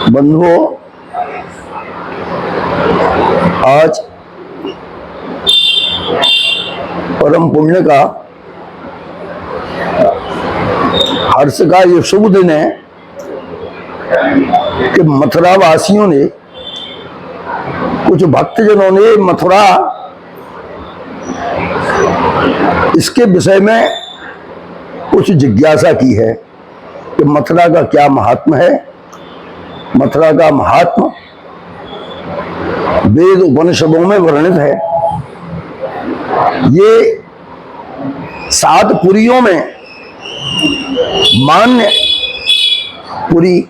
बंधुओं, आज परम पुण्य का हर्ष का ये शुभ दिन है कि मथुरा वासियों ने, कुछ भक्तजनों ने मथुरा इसके विषय में कुछ जिज्ञासा की है कि मथुरा का क्या महात्म है। मथुरा का महात्म वेद उपनिषदों में वर्णित है। ये 7 पुरियों में मान्य पुरी,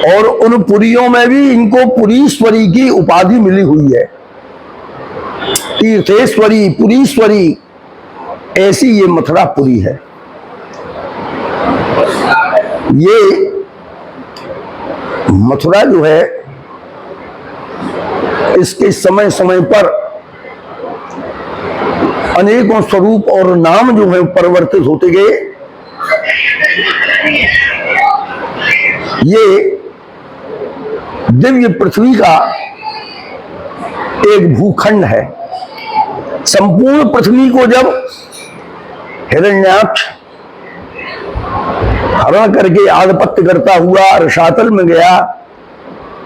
और उन पुरियों में भी इनको पुरीश्वरी की उपाधि मिली हुई है। तीर्थेश्वरी, पुरीश्वरी, ऐसी ये मथुरा पुरी है। ये मथुरा जो है, इसके समय समय पर अनेकों स्वरूप और नाम जो है परिवर्तित होते गए। ये दिव्य पृथ्वी का एक भूखंड है। संपूर्ण पृथ्वी को जब हिरण्याक्ष हरण करके आधिपत्य करता हुआ रसातल में गया,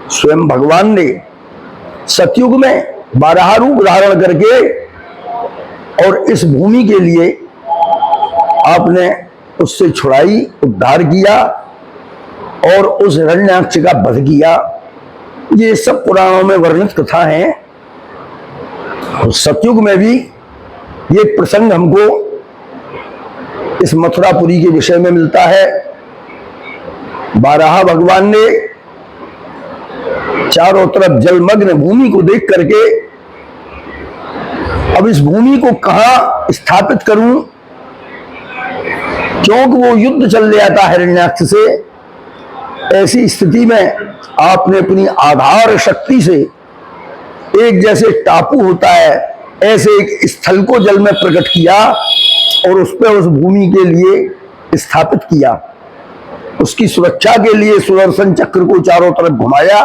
स्वयं भगवान ने सतयुग में 12 रूप धारण करके और इस भूमि के लिए आपने उससे छुड़ाई, उद्धार किया और उस हिरण्याक्ष का वध किया। ये सब पुराणों में वर्णित कथा है। सतयुग में भी ये प्रसंग हमको इस मथुरापुरी के विषय में मिलता है। 12 भगवान ने चारों तरफ जलमग्न भूमि को देख करके अब इस भूमि को कहां स्थापित करूं, क्योंकि वो युद्ध चल रहा था हिरण्याक्ष से। ऐसी स्थिति में आपने अपनी आधार शक्ति से, एक जैसे टापू होता है ऐसे एक स्थल को जल में प्रकट किया और उस पर उस भूमि के लिए स्थापित किया। उसकी सुरक्षा के लिए सुदर्शन चक्र को चारों तरफ घुमाया,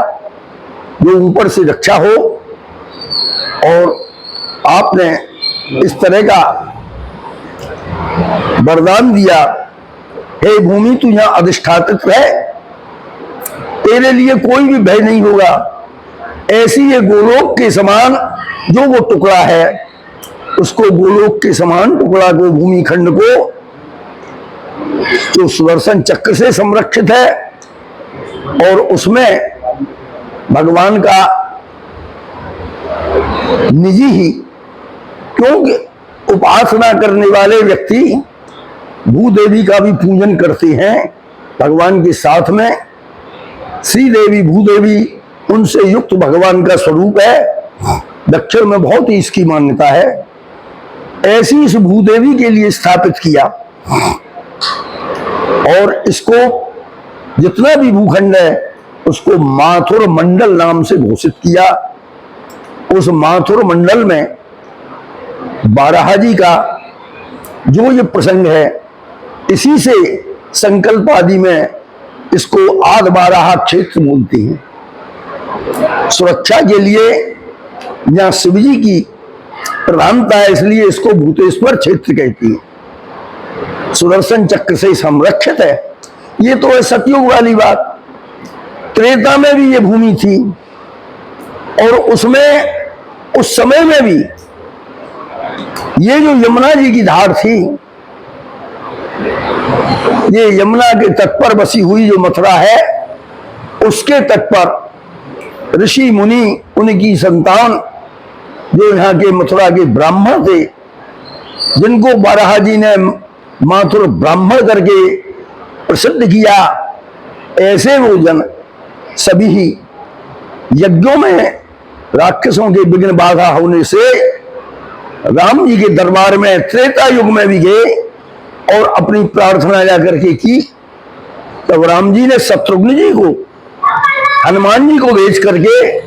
जो ऊपर से रक्षा हो। और आपने इस तरह का वरदान दिया, हे भूमि तू यहां अधिष्ठापित रह, तेरे लिए कोई भी भय नहीं होगा। ऐसी ये गोलोक के समान जो वो टुकड़ा है, उसको गोलोक के समान टुकड़ा को, भूमि खंड को, जो सुदर्शन चक्र से संरक्षित है और उसमें भगवान का निजी ही, क्योंकि उपासना करने वाले व्यक्ति भूदेवी का भी पूजन करते हैं। भगवान के साथ में श्री देवी, भूदेवी, उनसे युक्त भगवान का स्वरूप है। दक्षिण में बहुत ही इसकी मान्यता है। ऐसी इस भूदेवी के लिए स्थापित किया और इसको जितना भी भूखंड है उसको माथुर मंडल नाम से घोषित किया। उस माथुर मंडल में बाराह जी का जो ये प्रसंग है, इसी से संकल्प आदि में इसको आद बाराह क्षेत्र बोलते हैं। सुरक्षा के लिए यहाँ शिव जी की प्रधानता है, इसलिए इसको भूतेश्वर क्षेत्र कहती है। सुदर्शन चक्र से संरक्षित है। ये तो है सतयुग वाली बात। त्रेता में भी ये भूमि थी और उसमें उस समय में भी ये जो यमुना जी की धार थी, ये यमुना के तट पर बसी हुई जो मथुरा है, उसके तट पर ऋषि मुनि, उनकी संतान, जो यहाँ के मथुरा के ब्राह्मण थे, जिनको बाराह जी ने माथुर ब्राह्मण करके प्रसिद्ध किया, ऐसे वो जन सभी ही यज्ञों में राक्षसों के विघ्न बाधा होने से राम जी के दरबार में त्रेता युग में भी गए और अपनी प्रार्थना जाकर के की। तब राम जी ने शत्रुघ्न जी को, हनुमान जी को भेज करके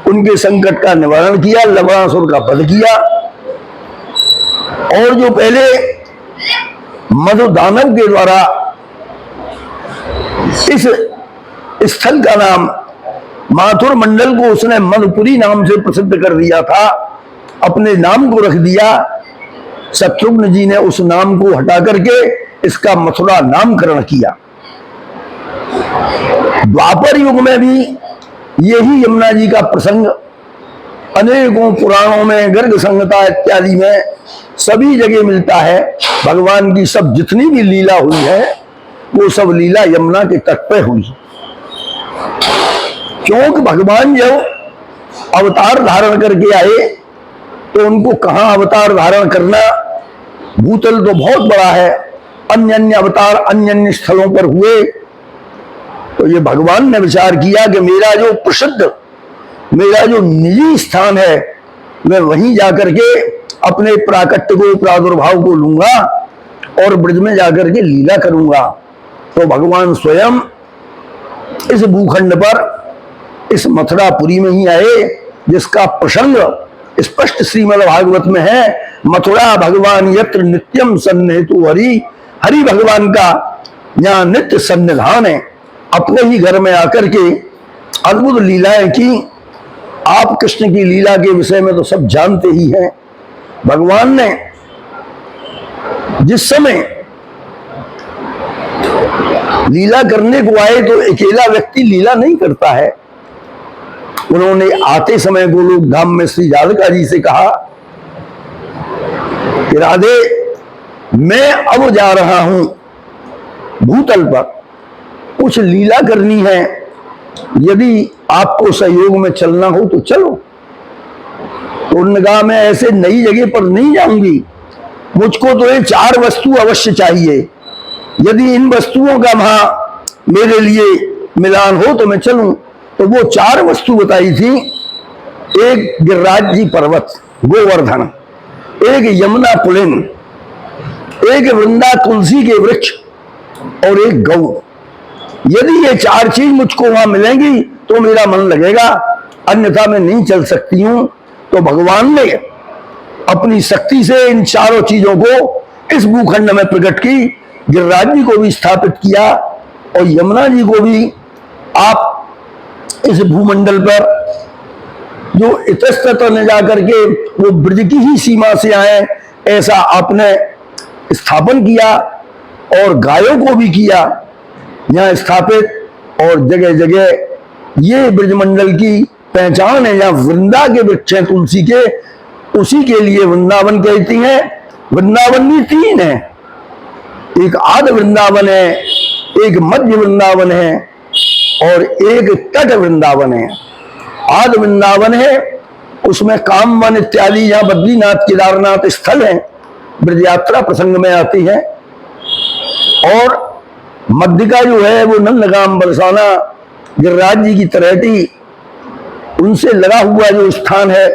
उनके संकट का निवारण किया, लवणासुर का वध किया। और जो पहले मधु दानव के द्वारा इस स्थल का नाम माथुर मंडल को उसने मधुपुरी नाम से प्रसिद्ध कर दिया था, अपने नाम को रख दिया। शत्रुघ्न जी ने उस नाम को हटा करके इसका मथुरा नामकरण किया। द्वापर युग में भी यही यमुना जी का प्रसंग अनेकों पुराणों में, गर्ग संहिता इत्यादि में सभी जगह मिलता है। भगवान की सब जितनी भी लीला हुई है वो सब लीला यमुना के तट पे हुई, क्योंकि भगवान जब अवतार धारण करके आए तो उनको कहां अवतार धारण करना, भूतल तो बहुत बड़ा है, अन्य अन्य अवतार अन्य अन्य स्थलों पर हुए। तो ये भगवान ने विचार किया कि मेरा जो प्रसिद्ध, मेरा जो निजी स्थान है, मैं वहीं जाकर के अपने प्राकट्य को, प्रादुर्भाव को लूंगा और ब्रज में जाकर के लीला करूंगा। तो भगवान स्वयं इस भूखंड पर, इस मथुरापुरी में ही आए, जिसका प्रसंग स्पष्ट श्रीमद् भागवत में है। मथुरा भगवान यत्र नित्यम सन्निहितो हरि, हरि भगवान का यहाँ नित्य सन्निधान है। अपने ही घर में आकर के अद्भुत लीलाएं की। आप कृष्ण की लीला के विषय में तो सब जानते ही हैं। भगवान ने जिस समय लीला करने को आए तो अकेला व्यक्ति लीला नहीं करता है। उन्होंने आते समय गोलोक धाम में श्री राधिका जी से कहा कि राधे, मैं अब जा रहा हूं भूतल पर, कुछ लीला करनी है, यदि आपको सहयोग में चलना हो तो चलो। तो उन्होंने कहा मैं ऐसे नई जगह पर नहीं जाऊंगी, मुझको तो ये 4 वस्तु अवश्य चाहिए। यदि इन वस्तुओं का वहां मेरे लिए मिलान हो तो मैं चलूं। तो वो 4 वस्तु बताई थी। एक गिरिराज जी पर्वत गोवर्धन, एक यमुना पुलिन, एक वृंदा तुलसी के वृक्ष और एक गौ। यदि ये 4 चीज मुझको वहां मिलेंगी तो मेरा मन लगेगा, अन्यथा मैं नहीं चल सकती हूं। तो भगवान ने अपनी शक्ति से इन 4 चीजों को इस भूखंड में प्रकट की। गिरिराज जी को भी स्थापित किया और यमुना जी को भी। आप इस भूमंडल पर जो इतस्ततः न जाकर के वो ब्रज की ही सीमा से आए, ऐसा आपने स्थापन किया और गायों को भी किया यहाँ स्थापित। और जगह जगह ये ब्रजमंडल की पहचान है। यहाँ वृंदा के वृक्ष हैं तुलसी के, उसी के लिए वृंदावन कहती हैं। वृंदावन भी 3 है, एक आदि वृंदावन है, एक मध्य वृंदावन है और एक तट वृंदावन है। आदि वृंदावन है, उसमें कामवन इत्यादि यहाँ बद्रीनाथ केदारनाथ स्थल है, ब्रज यात्रा प्रसंग में आती है। और मध्य का जो है वो नंदगाम बरसाना गिरिराज जी की तलहटी, उनसे लगा हुआ जो स्थान है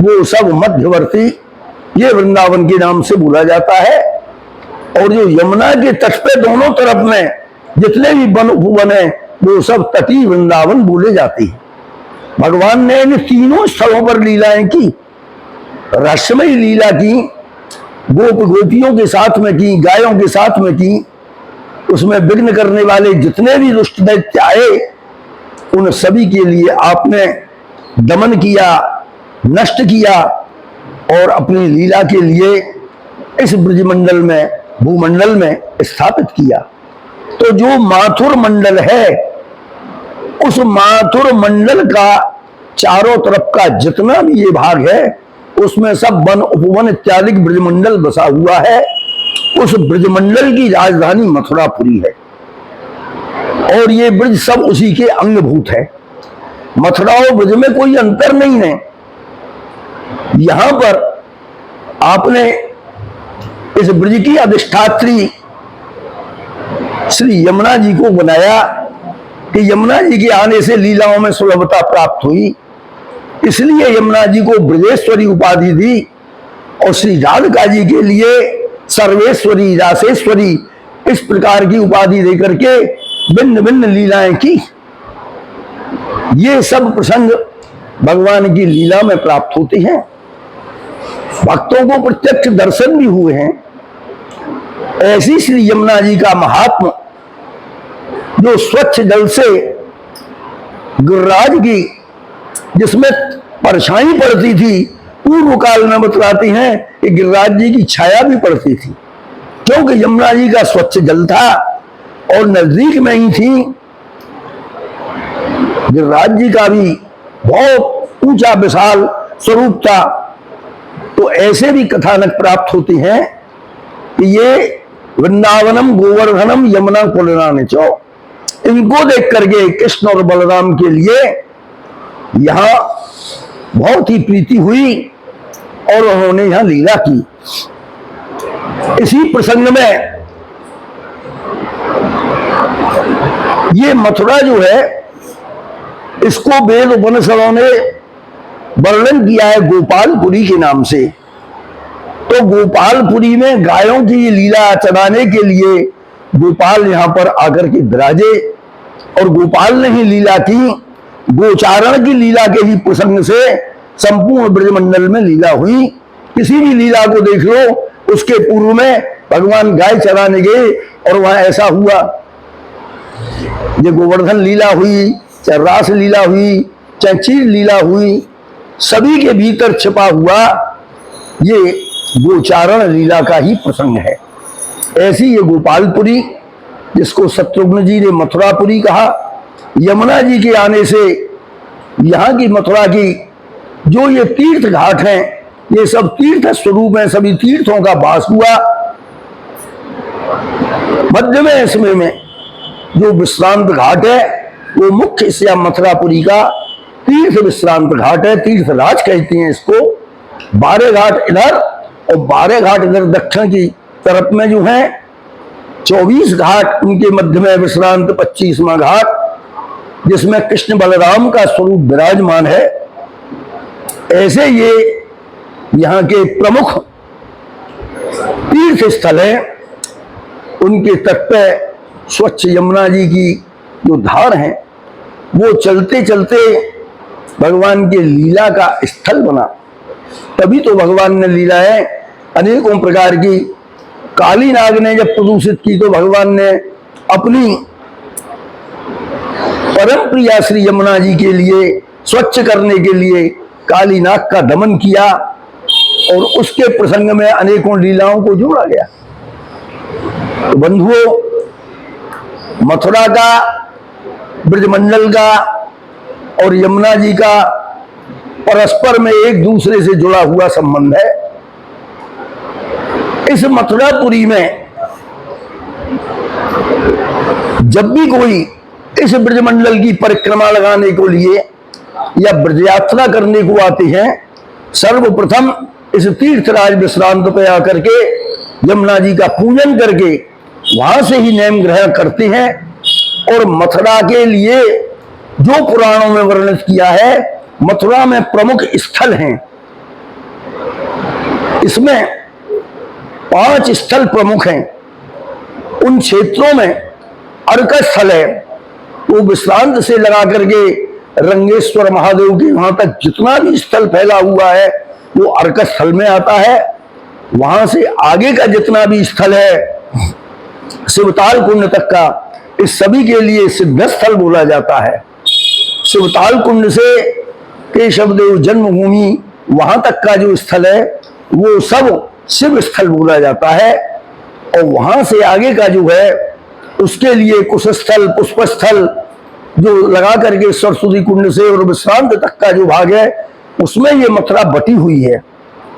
वो सब मध्यवर्ती ये वृंदावन के नाम से बोला जाता है। और जो यमुना के तट पे दोनों तरफ में जितने भी वन उपवन है वो सब तटीय वृंदावन बोले जाते हैं। भगवान ने इन तीनों स्थलों पर लीलाएं की, रसमयी लीला की, गोप गोपियों के साथ में की, गायों के साथ में की। उसमें विघ्न करने वाले जितने भी दुष्ट दैत्य आए उन सभी के लिए आपने दमन किया, नष्ट किया और अपनी लीला के लिए इस ब्रजमंडल में, भूमंडल में स्थापित किया। तो जो माथुर मंडल है, उस माथुर मंडल का चारों तरफ का जितना भी ये भाग है उसमें सब वन उपवन इत्यादि ब्रजमंडल बसा हुआ है। उस ब्रजमंडल की राजधानी मथुरापुरी है और ये ब्रज सब उसी के अंगभूत है। मथुरा और ब्रज में कोई अंतर नहीं है। यहां पर आपने इस ब्रज की अधिष्ठात्री श्री यमुना जी को बनाया कि यमुना जी के आने से लीलाओं में सुलभता प्राप्त हुई, इसलिए यमुना जी को ब्रजेश्वरी उपाधि दी। और श्री राधिका जी के लिए सर्वेश्वरी, रासेश्वरी इस प्रकार की उपाधि देकर के भिन्न भिन्न लीलाएं की। ये सब प्रसंग भगवान की लीला में प्राप्त होते हैं। भक्तों को प्रत्यक्ष दर्शन भी हुए हैं। ऐसी श्री यमुना जी का महात्मा जो स्वच्छ जल से गिरिराज की जिसमें परछाई पड़ती थी, पूर्व काल में बतलाती हैं कि गिरिराज जी की छाया भी पड़ती थी, क्योंकि यमुना जी का स्वच्छ जल था और नजदीक में ही थी। गिरिराज जी का भी बहुत ऊंचा विशाल स्वरूप था। तो ऐसे भी कथानक प्राप्त होती हैं कि ये वृंदावनम गोवर्धनम यमुना कुलनानि चौ, इनको देख करके कृष्ण और बलराम के लिए यहां बहुत ही प्रीति हुई और उन्होंने यहां लीला की। इसी प्रसंग में ये मथुरा जो है, इसको वेद उपनिषदों ने वर्णन किया है गोपालपुरी के नाम से। तो गोपालपुरी में गायों की लीला चलाने के लिए गोपाल यहां पर आकर के विराजे, और गोपाल ने ही लीला की। गोचारण की लीला के ही प्रसंग से संपूर्ण ब्रजमंडल में लीला हुई। किसी भी लीला को देख लो, उसके पूर्व में भगवान गाय चराने गए और वहां ऐसा हुआ। ये गोवर्धन लीला हुई, चाहे रास लीला हुई, चाहे चीर लीला हुई, सभी के भीतर छिपा हुआ ये गोचारण लीला का ही प्रसंग है। ऐसी ये गोपालपुरी, जिसको शत्रुघ्न जी ने मथुरापुरी कहा, यमुना जी के आने से यहाँ की मथुरा की जो ये तीर्थ घाट हैं, ये सब तीर्थ स्वरूप हैं, सभी तीर्थों का वास हुआ। मध्य में इसमें जो विश्रांत घाट है, वो मुख्य हिस्सा मथुरापुरी का तीर्थ विश्रांत घाट है, तीर्थराज कहते हैं इसको। 12 घाट इधर और 12 घाट इधर दक्षिण की तरफ में जो है, 24 घाट उनके मध्य में विश्रांत 25वां घाट, जिसमें कृष्ण बलराम का स्वरूप विराजमान है। ऐसे ये यहाँ के प्रमुख तीर्थ स्थल है। उनके तट पे स्वच्छ यमुना जी की जो धार है, वो चलते चलते भगवान के लीला का स्थल बना। तभी तो भगवान ने लीलाएं अनेकों प्रकार की। काली नाग ने जब प्रदूषित की तो भगवान ने अपनी परम प्रिया श्री यमुना जी के लिए स्वच्छ करने के लिए काली नाग का दमन किया, और उसके प्रसंग में अनेकों लीलाओं को जोड़ा गया। तो बंधुओं, मथुरा का, ब्रजमंडल का और यमुना जी का परस्पर में एक दूसरे से जुड़ा हुआ संबंध है। इस मथुरापुरी में जब भी कोई इस ब्रजमंडल की परिक्रमा लगाने को लिए या ब्रज यात्रा करने को आते हैं, सर्वप्रथम इस तीर्थराज विश्रांत पे आकर के यमुना जी का पूजन करके वहां से ही नेम ग्रहण करते हैं। और मथुरा के लिए जो पुराणों में वर्णित किया है, मथुरा में प्रमुख स्थल हैं। इसमें 5 स्थल प्रमुख हैं। उन क्षेत्रों में अर्क स्थल है, वो विश्रांत से लगा करके रंगेश्वर महादेव के वहां तक जितना भी स्थल फैला हुआ है, वो अर्क स्थल में आता है। वहां से आगे का जितना भी स्थल है, शिवताल कुंड तक का, इस सभी के लिए सिद्ध स्थल बोला जाता है। शिवताल कुंड से केशवदेव जन्मभूमि वहां तक का जो स्थल है, वो सब शिव स्थल बोला जाता है। और वहां से आगे का जो है, उसके लिए कुश स्थल, पुष्प स्थल जो लगा करके सरस्वती कुंड से और विश्रांत तक का जो भाग है, उसमें ये मथुरा बटी हुई है।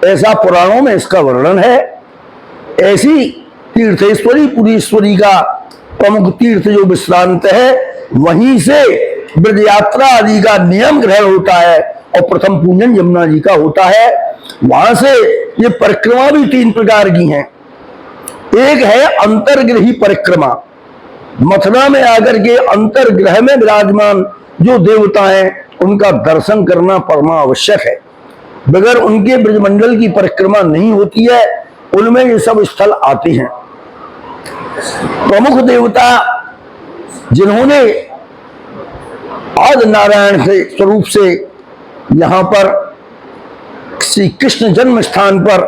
ऐसा पुराणों में इसका वर्णन है। ऐसी तीर्थेश्वरी पुरीश्वरी का प्रमुख तीर्थ जो विश्रांत है, वहीं से ब्रज यात्रा आदि का नियम ग्रहण होता है और प्रथम पूजन यमुना जी का होता है। वहां से ये परिक्रमा भी 3 प्रकार की हैं। एक है अंतर्ग्रही परिक्रमा। मथुरा में आकर के अंतर्ग्रह में विराजमान जो देवता हैं, उनका दर्शन करना परमा आवश्यक है। बगैर उनके ब्रजमंडल की परिक्रमा नहीं होती है। उनमें ये सब स्थल आते हैं। प्रमुख देवता जिन्होंने आदि नारायण के स्वरूप से यहां पर श्री कृष्ण जन्म स्थान पर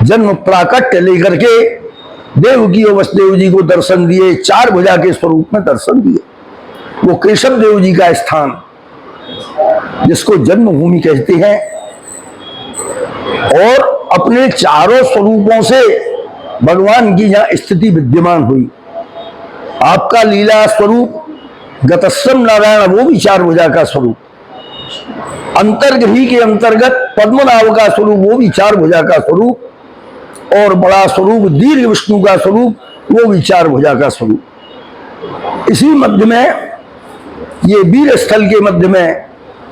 जन्म प्राकट्य लेकर के देवकी और वसुदेव जी को दर्शन दिए, 4 भुजा के स्वरूप में दर्शन दिए। वो केशव देव जी का स्थान, जिसको जन्मभूमि कहते हैं, और अपने चारों स्वरूपों से भगवान की यहां स्थिति विद्यमान हुई। आपका लीला स्वरूप गतस्वम नारायण, वो भी 4 भुजा का स्वरूप। अंतर्गही के अंतर्गत पद्मनाभ का स्वरूप, वो भी 4 भुजा का स्वरूप। और बड़ा स्वरूप दीर्घ विष्णु का स्वरूप, वो भी 4 भुजा का स्वरूप। इसी मध्य में, ये वीर स्थल के मध्य में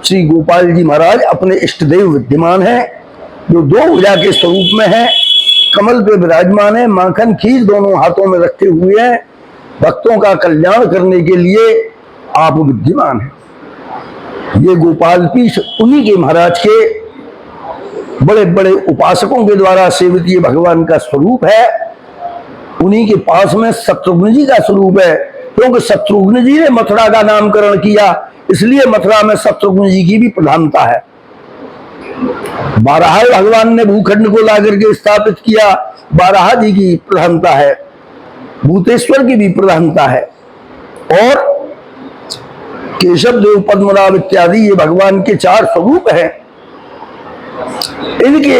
श्री गोपाल जी महाराज अपने इष्ट देव विद्यमान हैं, जो 2 भुजा के स्वरूप में है, कमल पे विराजमान है, माखन खीर दोनों हाथों में रखे हुए हैं। भक्तों का कल्याण करने के लिए आप विद्यमान हैं। ये गोपाल पीठ उन्हीं के महाराज के बड़े बड़े उपासकों के द्वारा सेवित ये भगवान का स्वरूप है। उन्हीं के पास में शत्रुघ्न जी का स्वरूप है, क्योंकि शत्रुघ्न जी ने मथुरा का नामकरण किया, इसलिए मथुरा में शत्रुघ्न जी की भी प्रधानता है। बाराह भगवान ने भूखंड को ला करके स्थापित किया, बाराह जी की प्रधानता है, भूतेश्वर की भी प्रधानता है। और केशव देव, पद्मनाभ इत्यादि ये भगवान के 4 स्वरूप हैं। इनके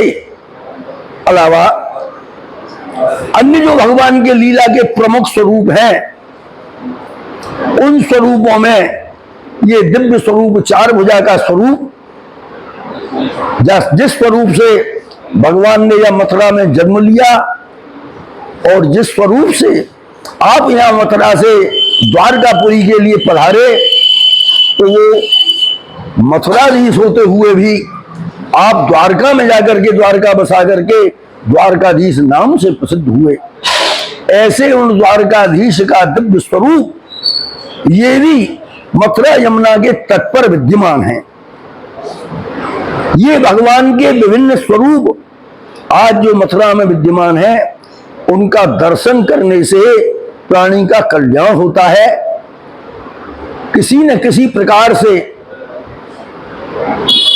अलावा अन्य जो भगवान के लीला के प्रमुख स्वरूप हैं, उन स्वरूपों में ये दिव्य स्वरूप 4 भुजा का स्वरूप, जिस स्वरूप से भगवान ने यह मथुरा में जन्म लिया, और जिस स्वरूप से आप यहां मथुरा से द्वारकापुरी के लिए पधारे, तो वो मथुराधीश होते हुए भी आप द्वारका में जाकर के, द्वारका बसा करके द्वारकाधीश नाम से प्रसिद्ध हुए। ऐसे उन द्वारकाधीश का दिव्य स्वरूप ये भी मथुरा यमुना के तट पर विद्यमान है। ये भगवान के विभिन्न स्वरूप आज जो मथुरा में विद्यमान है, उनका दर्शन करने से प्राणी का कल्याण होता है। किसी न किसी प्रकार से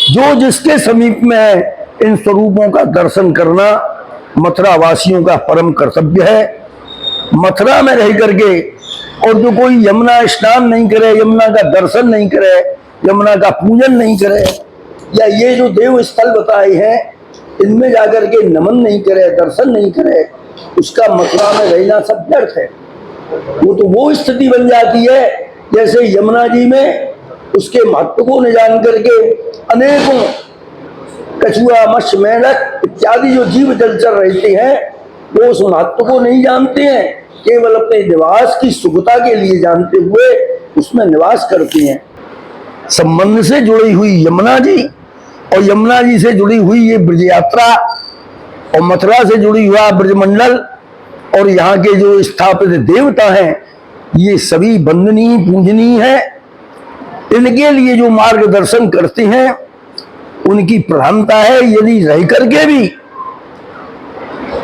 जो जिसके समीप में है, इन स्वरूपों का दर्शन करना मथुरा वासियों का परम कर्तव्य है। मथुरा में रह करके, और जो कोई यमुना स्नान नहीं करे, यमुना का दर्शन नहीं करे, यमुना का पूजन नहीं करे, या ये जो देव स्थल बताए हैं इनमें जाकर के नमन नहीं करे, दर्शन नहीं करे, उसका मथुरा में रहना सब व्यर्थ है। वो तो वो स्थिति बन जाती है जैसे यमुना जी में उसके महत्व को न जान करके अनेकों कछुआ, मत्स्य, मेंढक इत्यादि जो जीव जलचर रहते हैं, वो उस महत्व को नहीं जानते हैं, केवल अपने निवास की सुखता के लिए जानते हुए उसमें निवास करते हैं। संबंध से जुड़ी हुई यमुना जी, और यमुना जी से जुड़ी हुई ये ब्रज यात्रा, और मथुरा से जुड़ी हुआ ब्रजमंडल, और यहाँ के जो स्थापित देवता हैं, ये सभी वंदनीय पूजनीय है। इनके लिए जो मार्गदर्शन करते हैं उनकी प्रधानता है। यदि रह करके भी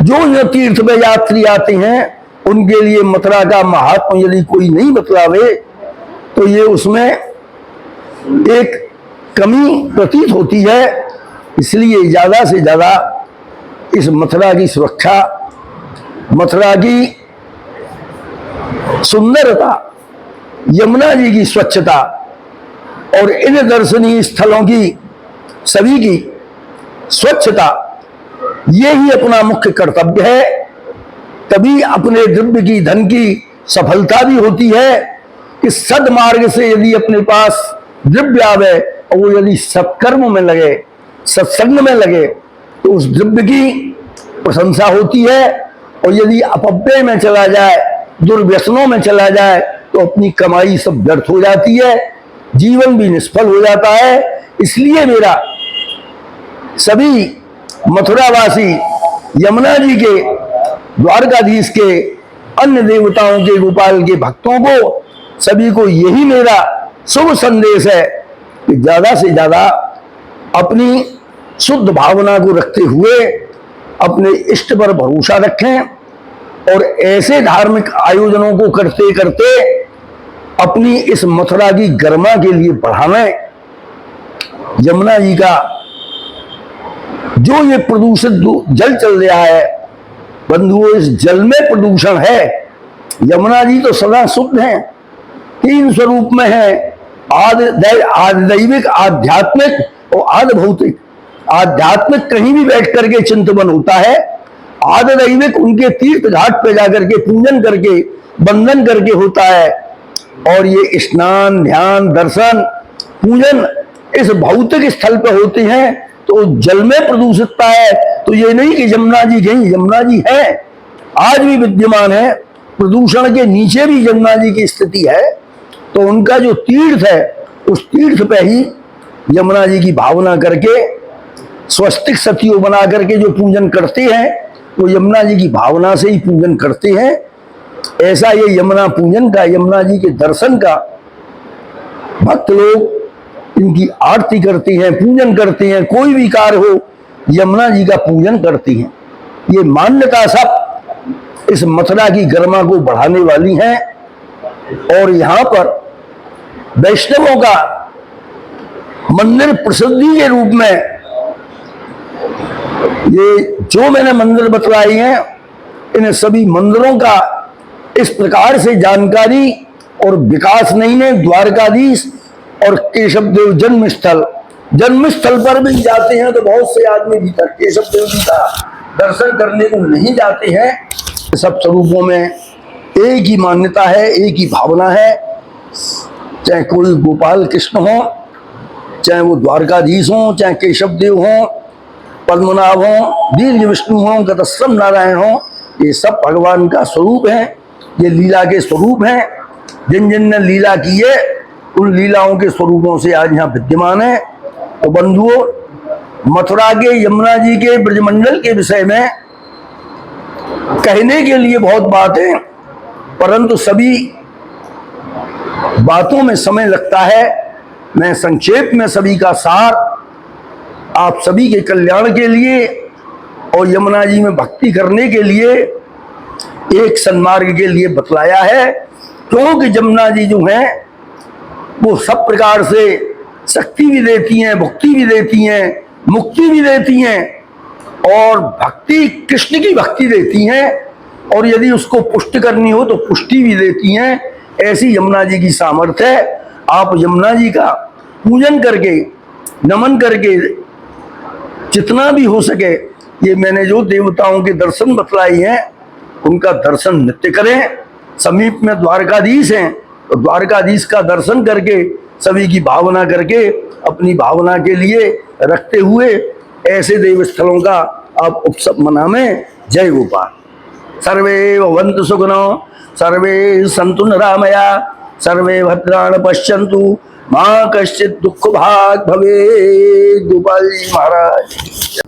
जो तीर्थ में यात्री आते हैं उनके लिए मथुरा का महात्मा यदि कोई नहीं बतलावे, तो ये उसमें एक कमी प्रतीत होती है। इसलिए ज्यादा से ज्यादा इस मथुरा की सुरक्षा, मथुरा की सुंदरता, यमुना जी की स्वच्छता और इन दर्शनीय स्थलों की सभी की स्वच्छता, ये ही अपना मुख्य कर्तव्य है। तभी अपने द्रव्य की, धन की सफलता भी होती है कि सद्मार्ग से यदि अपने पास द्रव्य आवे और वो यदि सत्कर्म में लगे, सत्संग में लगे, तो उस द्रव्य की प्रशंसा होती है। और यदि अपव्यय में चला जाए, दुर्व्यसनों में चला जाए, तो अपनी कमाई सब व्यर्थ हो जाती है, जीवन भी निष्फल हो जाता है। इसलिए मेरा सभी मथुरावासी, यमुना जी के, द्वारकाधीश के, अन्य देवताओं के, गोपाल के भक्तों को, सभी को यही मेरा शुभ संदेश है कि ज्यादा से ज्यादा अपनी शुद्ध भावना को रखते हुए अपने इष्ट पर भरोसा रखें, और ऐसे धार्मिक आयोजनों को करते करते अपनी इस मथुरा की गरिमा के लिए बढ़ावें। यमुना जी का जो ये प्रदूषित जल चल रहा है, बंधुओं, इस जल में प्रदूषण है। यमुना जी तो सदा शुद्ध हैं, 3 स्वरूप में है, आदि दैविक, आध्यात्मिक और आदि भौतिक। आध्यात्मिक कहीं भी बैठ करके चिंतन होता है, आदि दैविक उनके तीर्थ घाट पे जाकर के पूजन करके बंदन करके होता है। और ये स्नान, ध्यान, दर्शन, पूजन इस भौतिक स्थल पे होते हैं, तो जल में प्रदूषितता है। तो ये नहीं कि यमुना जी गई, यमुना जी है, आज भी विद्यमान है, प्रदूषण के नीचे भी यमुना जी की स्थिति है। तो उनका जो तीर्थ है, उस तीर्थ पे ही यमुना जी की भावना करके स्वस्तिक सतियों बना करके जो पूजन करते हैं, वो यमुना जी की भावना से ही पूजन करते हैं। ऐसा ये यमुना पूजन का, यमुना जी के दर्शन का भक्त लोग इनकी आरती करती हैं, पूजन करते हैं, कोई भी कार्य हो यमुना जी का पूजन करती हैं। ये मान्यता सब इस मथुरा की गरिमा को बढ़ाने वाली हैं। और यहां पर वैष्णवों का मंदिर प्रसिद्धि के रूप में ये जो मैंने मंदिर बतलाई हैं, इन सभी मंदिरों का इस प्रकार से जानकारी और विकास नहीं है। द्वारकाधीश और केशव देव जन्म स्थल पर भी जाते हैं तो बहुत से आदमी भीतर केशव देव जी का दर्शन करने को नहीं जाते हैं। सब स्वरूपों में एक ही मान्यता है, एक ही भावना है। चाहे कोई गोपाल कृष्ण हो, चाहे वो द्वारकाधीश हो, चाहे केशव देव हो, पद्मनाभ हो, दीर्घ विष्णु हो, गतस्वम नारायण हो, ये सब भगवान का स्वरूप है, ये लीला के स्वरूप हैं। जिन जिन ने लीला की है, उन लीलाओं के स्वरूपों से आज यहाँ विद्यमान है। तो बंधुओं, मथुरा के यमुना जी के ब्रजमंडल के विषय में कहने के लिए बहुत बात है, परंतु सभी बातों में समय लगता है। मैं संक्षेप में सभी का सार आप सभी के कल्याण के लिए और यमुना जी में भक्ति करने के लिए, एक सन्मार्ग के लिए बतलाया है। क्योंकि यमुना जी जो हैं वो सब प्रकार से शक्ति भी देती हैं, भक्ति भी देती हैं, मुक्ति भी देती हैं, और भक्ति कृष्ण की भक्ति देती हैं, और यदि उसको पुष्ट करनी हो तो पुष्टि भी देती हैं। ऐसी यमुना जी की सामर्थ्य है। आप यमुना जी का पूजन करके, नमन करके, जितना भी हो सके, ये मैंने जो देवताओं के दर्शन बतलाई हैं उनका दर्शन नित्य करें। समीप में द्वारकाधीश हैं तो द्वारकाधीश का दर्शन करके, सभी की भावना करके, अपनी भावना के लिए रखते हुए ऐसे देव स्थलों का आप उत्सव मनाएं। जय गोपाल। सर्वे भवन्तु सुखिनो, सर्वे सन्तु निरामया, सर्वे भद्राणि पश्यन्तु, मां कश्चित् दुःख भाग् भवेत्। गोपाल जी महाराज।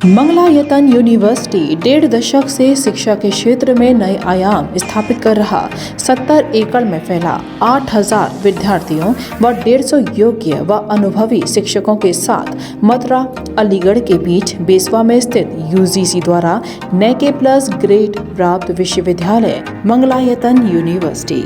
मंगलायतन यूनिवर्सिटी 1.5 दशक से शिक्षा के क्षेत्र में नए आयाम स्थापित कर रहा। 70 एकड़ में फैला 8000 विद्यार्थियों व 150 योग्य व अनुभवी शिक्षकों के साथ मथुरा अलीगढ़ के बीच बेसवा में स्थित UGC द्वारा NAAC+ ग्रेड प्राप्त विश्वविद्यालय मंगलायतन यूनिवर्सिटी।